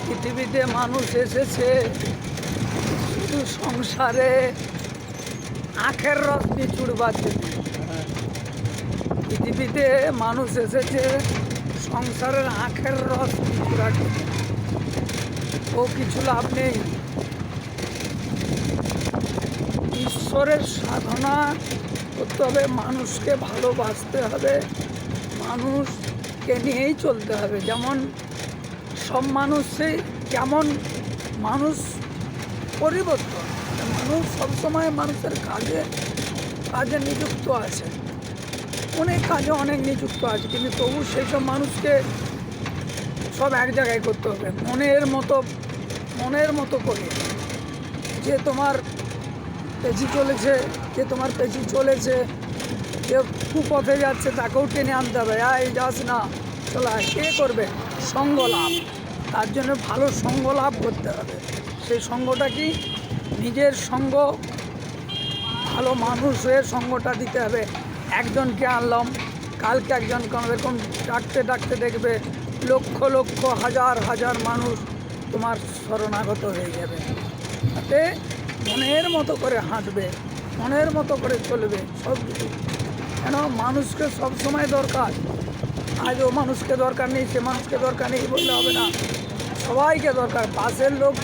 পৃথিবীতে মানুষ এসেছে শুধু সংসারে আখের রস নিচুড়বার জন্য। পৃথিবীতে মানুষ এসেছে সংসারের আখের রস নিচুড়ার জন্য। ও কিছু লাভ নেই। ঈশ্বরের সাধনা করতে হবে, মানুষকে ভালোবাসতে হবে, মানুষকে নিয়েই চলতে হবে। যেমন সব মানুষই কেমন মানুষ পরিবর্তন, মানুষ সবসময় মানুষের কাজে নিযুক্ত আছে, অনেক কাজে অনেক নিযুক্ত আছে, কিন্তু তবু সেই সব মানুষকে সব এক জায়গায় করতে হবে মনের মতো করে। যে তোমার পেছি চলেছে, যে কুপথে যাচ্ছে তাকেও টেনে আনতে হবে। এই যাস না, চলা। কে করবে? সঙ্গ লাভ। তার জন্য ভালো সঙ্গ লাভ করতে হবে। সেই সঙ্গটা কি? নিজের সঙ্গ, ভালো মানুষের সঙ্গটা দিতে হবে। একজনকে আনলাম, কালকে একজনকে আনবে, এরকম ডাকতে দেখবে লক্ষ লক্ষ হাজার হাজার মানুষ তোমার শরণাগত হয়ে যাবে। তাতে মনের মতো করে হাঁটবে, মনের মতো করে চলবে সব কিছু। কেন? মানুষকে সবসময় দরকার। আজ ও মানুষকে দরকার নেই, সে মানুষকে দরকার নেই বললে হবে না। সবাইকে দরকার। পাশের লোক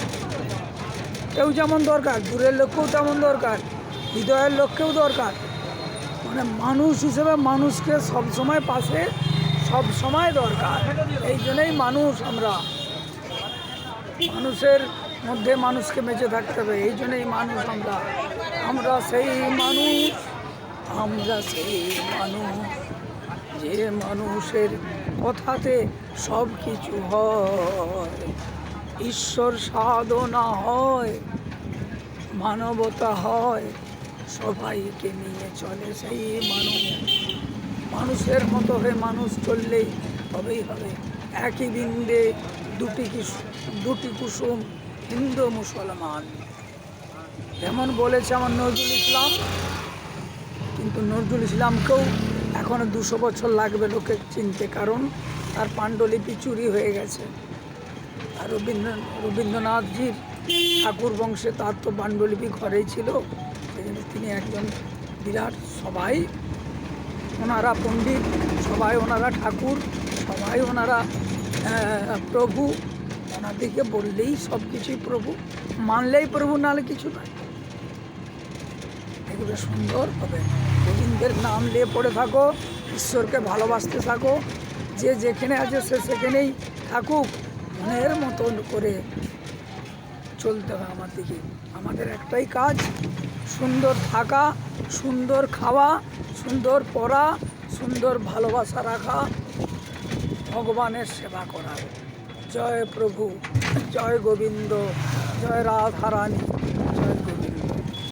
কেউ যেমন দরকার, দূরের লোককেও তেমন দরকার, হৃদয়ের লোককেও দরকার। মানে মানুষ হিসেবে মানুষকে সবসময় পাশে সবসময় দরকার। এই জন্যই মানুষের মধ্যে মানুষকে বেঁচে থাকতে হবে। এই জন্যই মানুষ আমরা সেই মানুষ যে মানুষের কথাতে সব কিছু হয়, ঈশ্বর সাধনা হয়, মানবতা হয়, সবাইকে নিয়ে চলে সেই মানুষের মতো হয়ে মানুষ চললেই তবেই হবে। একই বৃন্দে দুটি কুসুম, হিন্দু মুসলমান, যেমন বলেছে আমার নজরুল ইসলাম। কিন্তু নজরুল ইসলামকেও এখনো 200 বছর লাগবে লোকে চিনতে, কারণ তার পাণ্ডুলিপি চুরি হয়ে গেছে। আর রবীন্দ্রনাথজির ঠাকুর বংশে তার তো পাণ্ডুলিপি ঘরেই ছিল। সেই জন্য তিনি একজন বিরাট, সবাই ওনারা পণ্ডিত, সবাই ওনারা ঠাকুর, সবাই ওনারা প্রভু। ওনাদেরকে বললেই সব কিছুই প্রভু, মানলেই প্রভু, নাহলে কিছু নয়। এগুলো সুন্দর হবে। গোবিন্দের নাম নিয়ে পড়ে থাকো, ঈশ্বরকে ভালোবাসতে থাকো। যে যেখানে আছে সে সেখানেই থাকুক, মনের মতন করে চলতে হবে আমাদের একটাই কাজ, সুন্দর থাকা, সুন্দর খাওয়া, সুন্দর পড়া, সুন্দর ভালোবাসা রাখা, ভগবানের সেবা করা। জয় প্রভু, জয় গোবিন্দ, জয় রাধারানী।